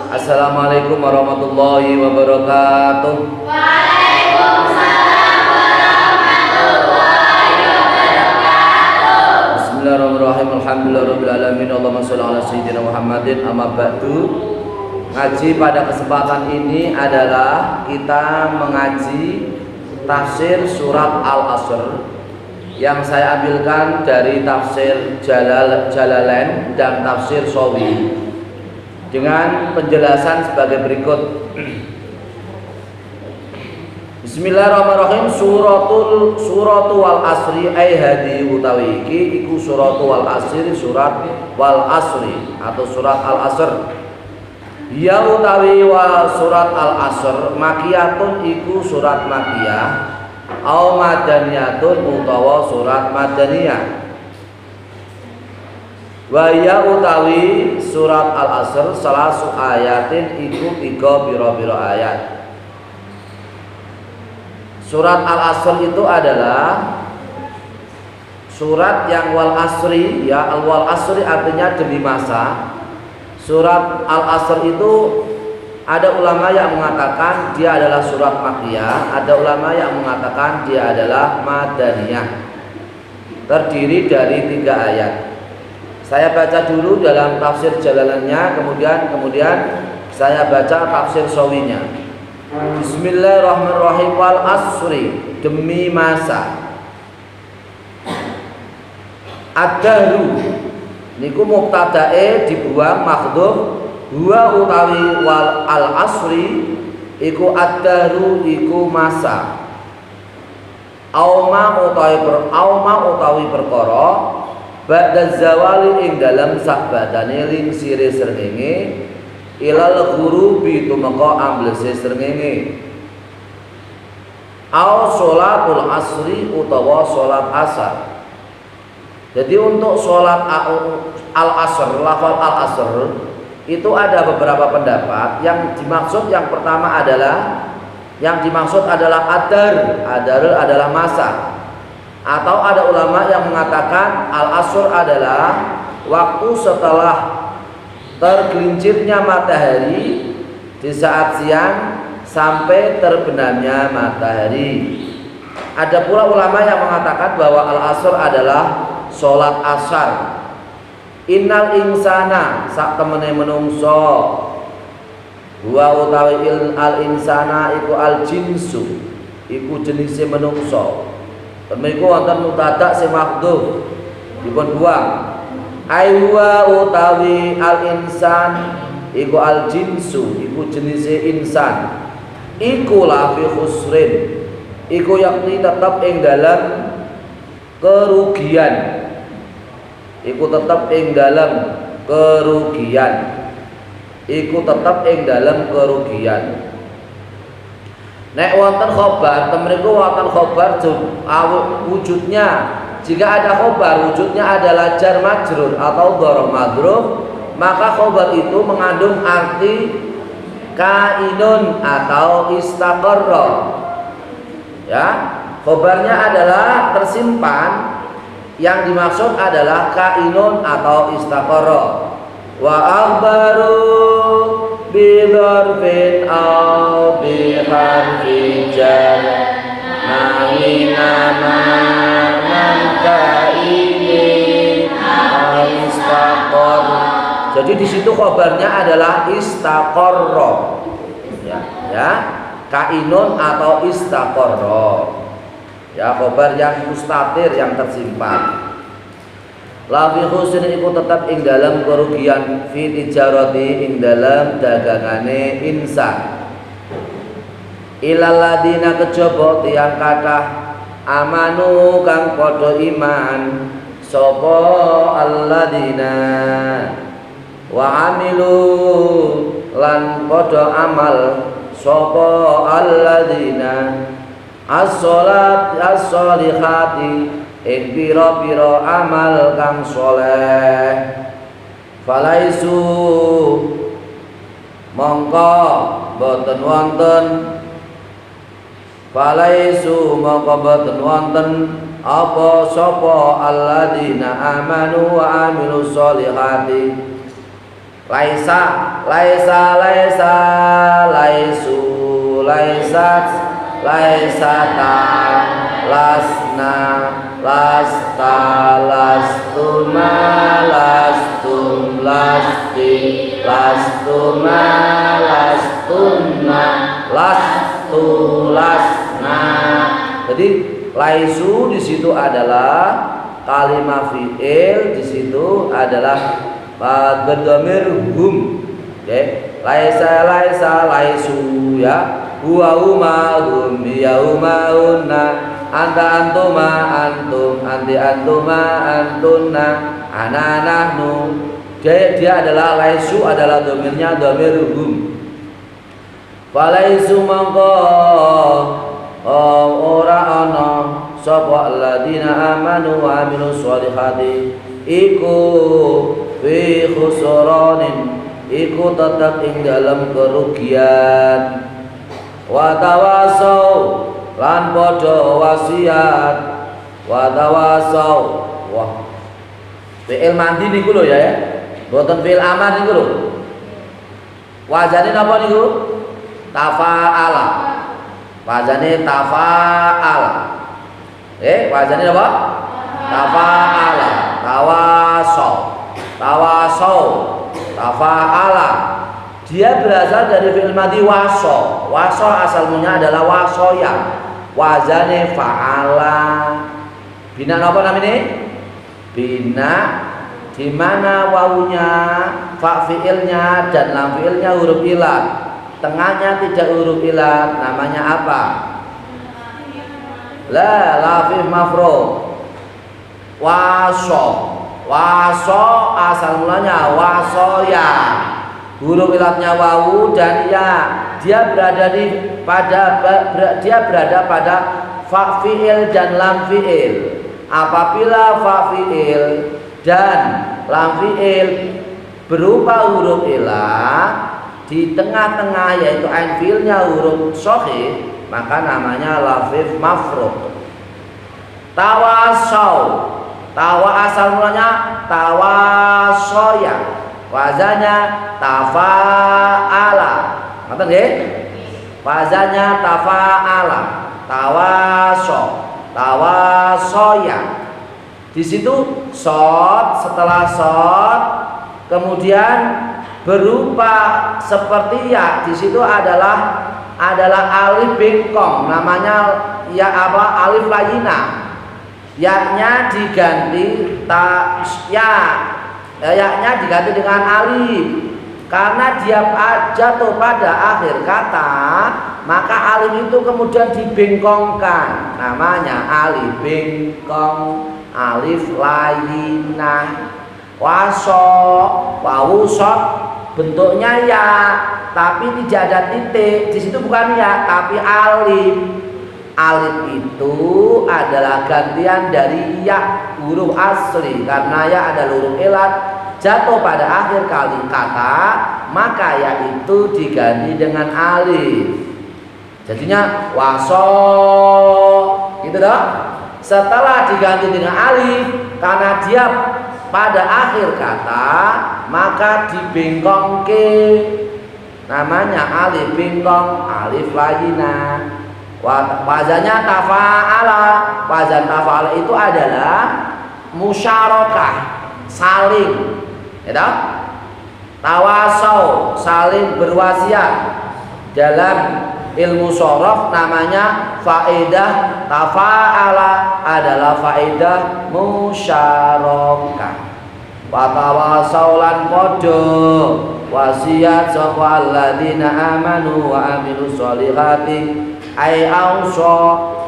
Assalamualaikum warahmatullahi wabarakatuh. Waalaikumsalam warahmatullahi wabarakatuh. Bismillahirrahmanirrahim. Alhamdulillahirabbil alamin. Allahumma shalli ala sayyidina Muhammadin. Amma ba'du. Ngaji pada kesempatan ini adalah kita mengaji tafsir surat Al-Asr yang saya ambilkan dari tafsir Jalalain dan tafsir Shawi dengan penjelasan sebagai berikut. Bismillahirrahmanirrahim. Suratu wal asri ay hadi utawi iki iku suratu wal asri, surat wal asri atau surat al asr. Ya utawi wa surat al asr makiyatun iku surat makiyah au madaniyatun utawa surat madaniyah. Wa ya utawi surat Al-Asr salasu ayatin iku 3 pira-pira ayat. Surat Al-Asr itu adalah surat yang wal asri, ya, al-wal asri artinya demi masa. Surat Al-Asr itu ada ulama yang mengatakan dia adalah surat Makkiyah, ada ulama yang mengatakan dia adalah Madaniyah. Terdiri dari 3 ayat. Saya baca dulu dalam tafsir Jalalannya, kemudian saya baca tafsir Shawinya. Bismillahirrahmanirrahim. Wal asri, demi masa. Ad-dahru niku mubtadae dibuang makhdhuf, huwa utawi wal al asri iku ad-dahru iku masa. Auma utawi perkara ba'da zawali ing dalam sakbadane ling sire srengenge ilal ghurubi tumeka amblese srengenge. Au sholatul asri utawa salat asar. Jadi untuk salat al-asr, lafal al-asr itu ada beberapa pendapat. Yang dimaksud yang pertama adalah adar. Adar adalah masa. Atau ada ulama yang mengatakan al-asr adalah waktu setelah tergelincirnya matahari di saat siang sampai terbenamnya matahari. Ada pula ulama yang mengatakan bahwa al-asr adalah sholat asar. Innal insana sak temene menungso, wa utawi al-insana iku al-jinsu, iku jenise menungso. Meniku wonten mubtada sing makhdhuf dipun buang. Aywa utawi al-insan iku al-jinsu, iku jenise insan. Iku la fi khusrin, iku yakni tetap ing dalam kerugian. Iku tetap ing dalam kerugian. Iku tetap ing dalam kerugian. Nek wonten khobar, temriku wonten khobar wujudnya. Jika ada khobar, wujudnya adalah jar majrur atau dharaf madruf, maka khobar itu mengandung arti kainun atau istaqarra. Ya, khobarnya adalah tersimpan. Yang dimaksud adalah kainun atau istaqarra. Wa akhbaru bidharfin au biharfi jar namina man kainin istaqor. Jadi di situ khabarnya adalah istaqarra. Ya, kainun atau istaqarra. Ya, khabar yang mustatir, yang tersimpan. La fi khusrin iku tetap ing dalam kerugian fi tijarati ing dalam dagangane insan. Ilal ladina kejaba tiyang kathah amanu kang padha iman sapa alladina wa amilu lan padha amal sapa alladina as-salat as-solihati ing pira-pira amal kang soleh. Falaisu mongko boten wonten, falaisu mongko boten wonten apa sapa alladzina amanu wa amilus solihati Laisa, laisa, laisa, laisu, laisat, laisata, lasna, lasta, lastuma, lastum, lasti, lastuma, lastunna, lastu, lasna. Jadi laisu di situ adalah kalimat fi'il, di situ adalah berdomir hum. Laisa, laisa, laisu ya. Huwa huma hum, ya huma hunna, anta antuma antum, anti antuma antunna, ana nahnu. Dia adalah laisu, adalah domirnya domir hum. Falaisu mangko ora ana sapa alladzina amanu wa amilus sholihati iku fi khusranin, iku tetap ing dalam kerugian. Wa tawasau lan padha wasiat, wa tawasau. Wah, fi'il mandi niku lho ya, mboten fi'il amar niku lho. Wazane napa niku? Tafa'ala. Wazane tafa'ala. Wazane apa? Tafa'ala, tawasau, tawasau, tafa'ala. Dia berasal dari fi'il madhi waso. Waso asalnya adalah wasoya. Wazane fa'ala. Bina apa namanya? Bina di mana wawunya, fa fi'ilnya dan lam fi'ilnya huruf ilat. Tengahnya tidak huruf ilat, namanya apa? La lafif mafro. Waso. Waso asal mulanya wasoya. Huruf ilatnya wawu dan ya. Dia berada pada fa fi'il dan lam fi'il. Apabila fa fi'il dan lam fi'il berupa huruf ilat, di tengah-tengah yaitu ain fi'ilnya huruf shahih, maka namanya lafif mafruq. Tawasau, tawa asal mulanya tawasoya, wazannya tafa'ala. Ngerti nggih? Wazannya tafa'ala, tawaso, tawasoya. Di situ shad, setelah shad kemudian berupa seperti ya, di situ adalah alif bengkong, namanya ya apa? Alif layina. Ya-nya diganti ya-nya diganti dengan alif. Karena dia jatuh pada akhir kata, maka alif itu kemudian dibengkongkan. Namanya alif bengkong, alif layina. Waso, wawu shad bentuknya ya, tapi tidak ada titik. Di situ bukan ya, tapi alif. Alif itu adalah gantian dari ya, huruf asli. Karena ya adalah huruf ilat, jatuh pada akhir kali kata, maka ya itu diganti dengan alif. Jadinya waso, gitu dong. Setelah diganti dengan alif, karena dia pada akhir kata, maka dibengkongke, namanya alif bengkong, alif layina. Wazannya tafa'ala. Wazan tafa'ala itu adalah musyarakah, saling, gitu? Tawasau, saling berwasiat. Dalam ilmu shorof namanya faedah tafa'ala, adalah faedah musyarakah. Watawasau lan podo wasiat sapa alladzina amanu wa amilus sholihati, ai auso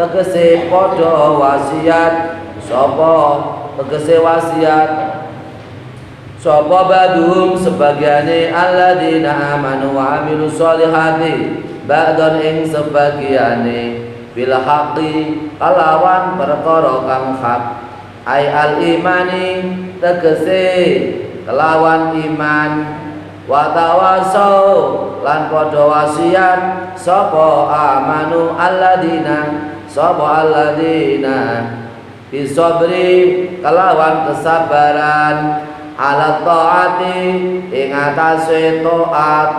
tegese podo wasiat sapa, tegese wasiat sapa badum sebagiane alladzina amanu wa amilus sholihati, ba'don ing sebagiane bil haqqi kalawan perkara kang hak, ai al imani tegese kelawan iman, wa tawasau lan padha wasiat sapa amanu alladzina, sapa alladzina bisabri kelawan kesabaran, ala taati ing atase taat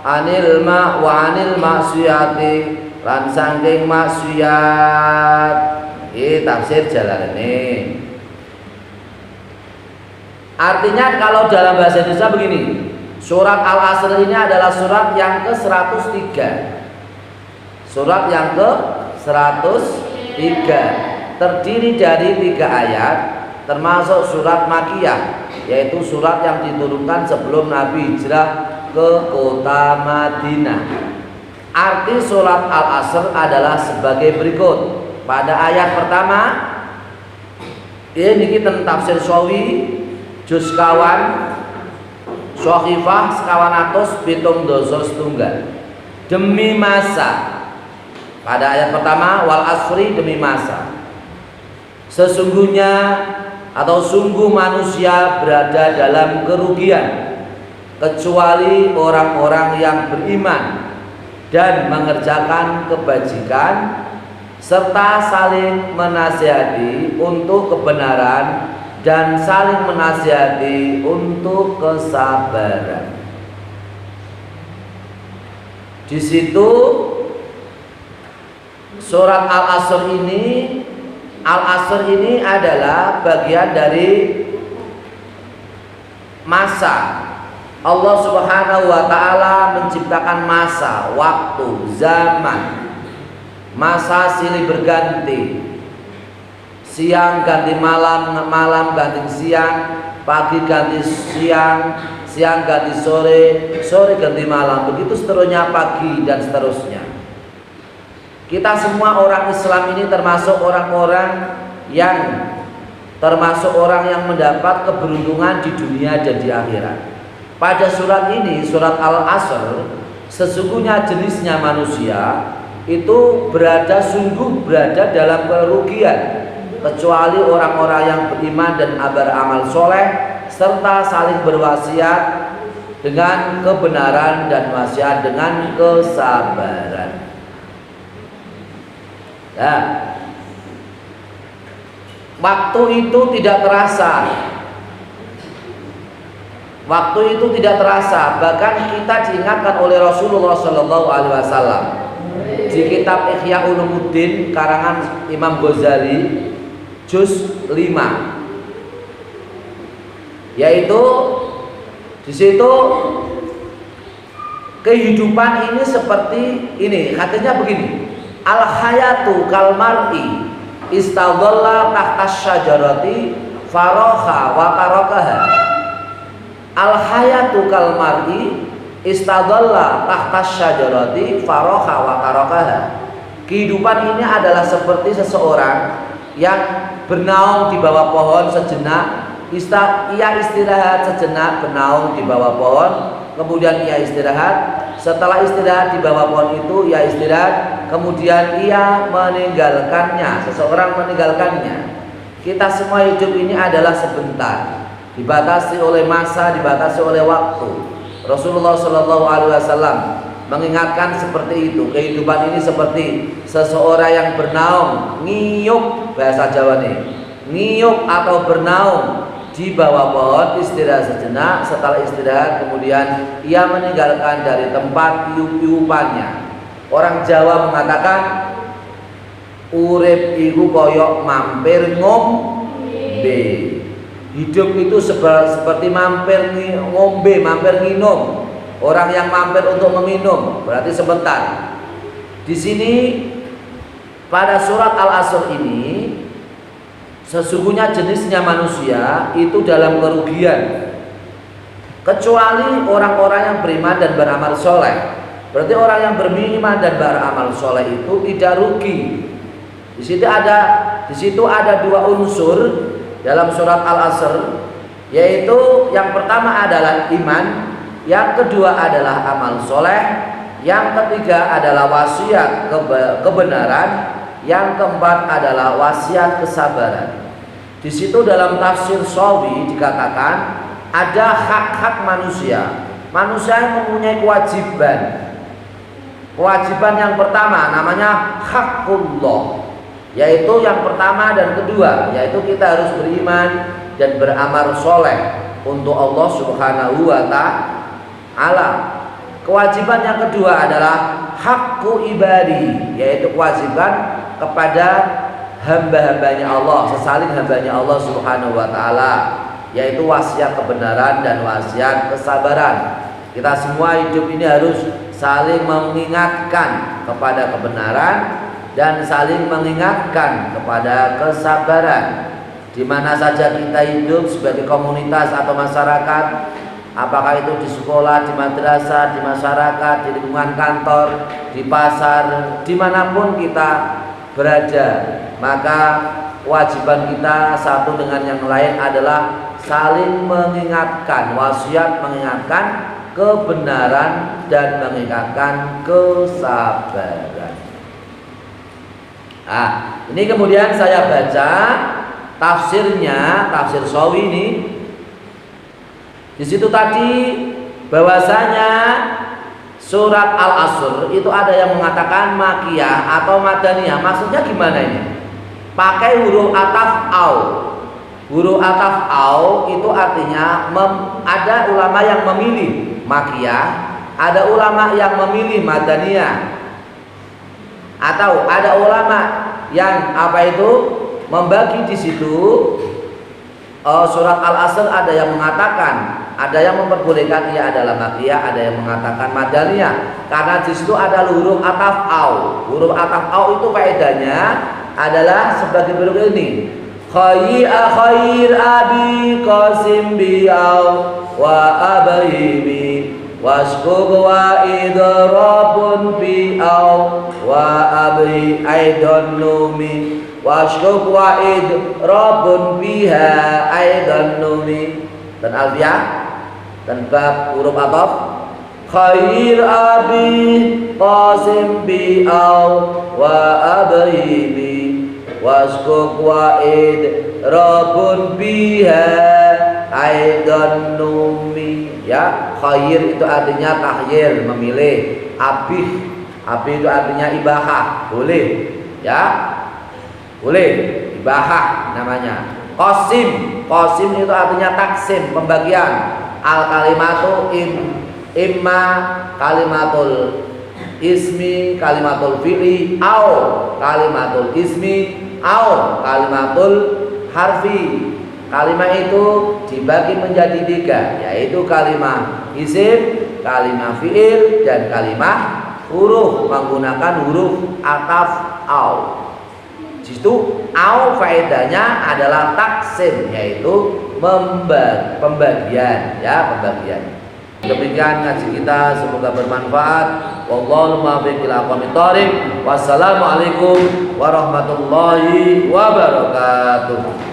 anil ma wa anil maksiyati lan saking maksiat. Iki tafsir Jalalain. Artinya kalau dalam bahasa Indonesia begini, surat Al-Asr ini adalah surat yang ke-103. Surat yang ke-103 terdiri dari 3 ayat, termasuk surat Makkiyah, yaitu surat yang diturunkan sebelum Nabi hijrah ke kota Madinah. Arti surat Al-Asr adalah sebagai berikut. Pada ayat pertama ini kita tafsir Sawi juz kawan Sohifah sekawan atus pitung dosa setunggal demi masa. Pada ayat pertama wal asri demi masa, sesungguhnya atau sungguh manusia berada dalam kerugian kecuali orang-orang yang beriman dan mengerjakan kebajikan serta saling menasihati untuk kebenaran dan saling menasihati untuk kesabaran. Di situ surat Al-Asr ini adalah bagian dari masa. Allah Subhanahu wa taala menciptakan masa, waktu, zaman. Masa silih berganti. Siang ganti malam, malam ganti siang, pagi ganti siang, siang ganti sore, sore ganti malam. Begitu seterusnya pagi dan seterusnya. Kita semua orang Islam ini termasuk orang-orang yang mendapat keberuntungan di dunia dan di akhirat. Pada surat ini, surat Al-Asr, sesungguhnya jenisnya manusia itu sungguh berada dalam kerugian kecuali orang-orang yang beriman dan beramal soleh serta saling berwasiat dengan kebenaran dan wasiat dengan kesabaran. Nah, waktu itu tidak terasa. Waktu itu tidak terasa, bahkan kita diingatkan oleh Rasulullah Shallallahu Alaihi Wasallam di kitab Ihya Ulumuddin karangan Imam Ghazali juz 5, yaitu di situ kehidupan ini seperti ini. Katanya begini, al hayatu kal mar'i istadalla tahta syajarati faroha wa tarakaha. Al hayatu kal mar'i istadalla tahta syajarati faroha wa tarakaha. Kehidupan ini adalah seperti seseorang yang bernaung di bawah pohon sejenak. Ia istirahat sejenak bernaung di bawah pohon, kemudian ia istirahat. Setelah istirahat di bawah pohon itu ia istirahat, kemudian ia meninggalkannya. Seseorang meninggalkannya. Kita semua hidup ini adalah sebentar, dibatasi oleh masa, dibatasi oleh waktu. Rasulullah Shallallahu Alaihi Wasallam mengingatkan seperti itu. Kehidupan ini seperti seseorang yang bernaung, ngiyuk bahasa Jawa nih, ngiyuk atau bernaung di bawah pohon, istirahat sejenak. Setelah istirahat kemudian ia meninggalkan dari tempat iup-iupannya. Orang Jawa mengatakan urip iku koyok mampir ngombe. Hidup itu seperti mampir ngombe, mampir minum. Orang yang mampir untuk meminum berarti sebentar. Di sini pada surat Al-Asr ini, sesungguhnya jenisnya manusia itu dalam kerugian kecuali orang-orang yang beriman dan beramal soleh. Berarti orang yang beriman dan beramal soleh itu tidak rugi. Di situ ada 2 unsur dalam surat Al-Asr, yaitu yang pertama adalah iman, yang kedua adalah amal soleh, yang ketiga adalah wasiat kebenaran, yang keempat adalah wasiat kesabaran. Di situ dalam tafsir Sawi dikatakan ada hak-hak manusia. Manusia yang mempunyai kewajiban. Kewajiban yang pertama namanya hakullah, yaitu yang pertama dan kedua, yaitu kita harus beriman dan beramal soleh. untuk Allah Subhanahu wa ta'ala. Kewajiban yang kedua adalah hakku ibadi, yaitu kewajiban kepada hamba-hambanya Allah, sesaling hambanya Allah Subhanahu wa ta'ala, yaitu wasiat kebenaran dan wasiat kesabaran. Kita semua hidup ini harus saling mengingatkan kepada kebenaran dan saling mengingatkan kepada kesabaran. Di mana saja kita hidup sebagai komunitas atau masyarakat, apakah itu di sekolah, di madrasah, di masyarakat, di lingkungan kantor, di pasar, dimanapun kita berada, maka kewajiban kita satu dengan yang lain adalah saling mengingatkan, wasiat mengingatkan kebenaran dan mengingatkan kesabaran. Ini kemudian saya baca tafsirnya, tafsir Shawi ini. Di situ tadi bahwasanya surat Al-Asr itu ada yang mengatakan makiyah atau madaniyah. Maksudnya gimana ini? Pakai huruf ataf au. Huruf ataf au itu artinya ada ulama yang memilih makiyah, ada ulama yang memilih madaniyah, atau ada ulama yang membagi di situ. Surat Al-Asr ada yang mengatakan, ada yang memperbolehkan ia adalah makiyah, ada yang mengatakan madaniyah, karena di situ ada huruf ataf au. Huruf ataf au itu faedahnya adalah sebagai berikut ini: khair abi qasim bi au wa abhimi wasqu wa idrabun bi au wa abhi aidan numi wasqu wa idrabun biha aidan numi. Dan alfiah dan bab huruf ataf, khair abi qasim bi au wa abhimi wasqu wa idrabun biha aidan numi. Ya, khair itu artinya tahyil, memilih. Abih itu artinya ibahah, boleh. Ya, boleh, ibahah namanya. Qasim itu artinya taksim, pembagian. Al kalimatu imma kalimatul ismi, kalimatul fi'li, au kalimatul ismi, au kalimatul harfi. Kalimah itu dibagi menjadi 3, yaitu kalimah isim, kalimah fi'il, dan kalimah huruf menggunakan huruf ataf au. Situ au faedahnya adalah taksim, yaitu pembagian, ya, pembagian. Demikian ngaji kita, semoga bermanfaat. Wallahu muwaffiq ila aqwamit thoriq. Wassalamualaikum warahmatullahi wabarakatuh.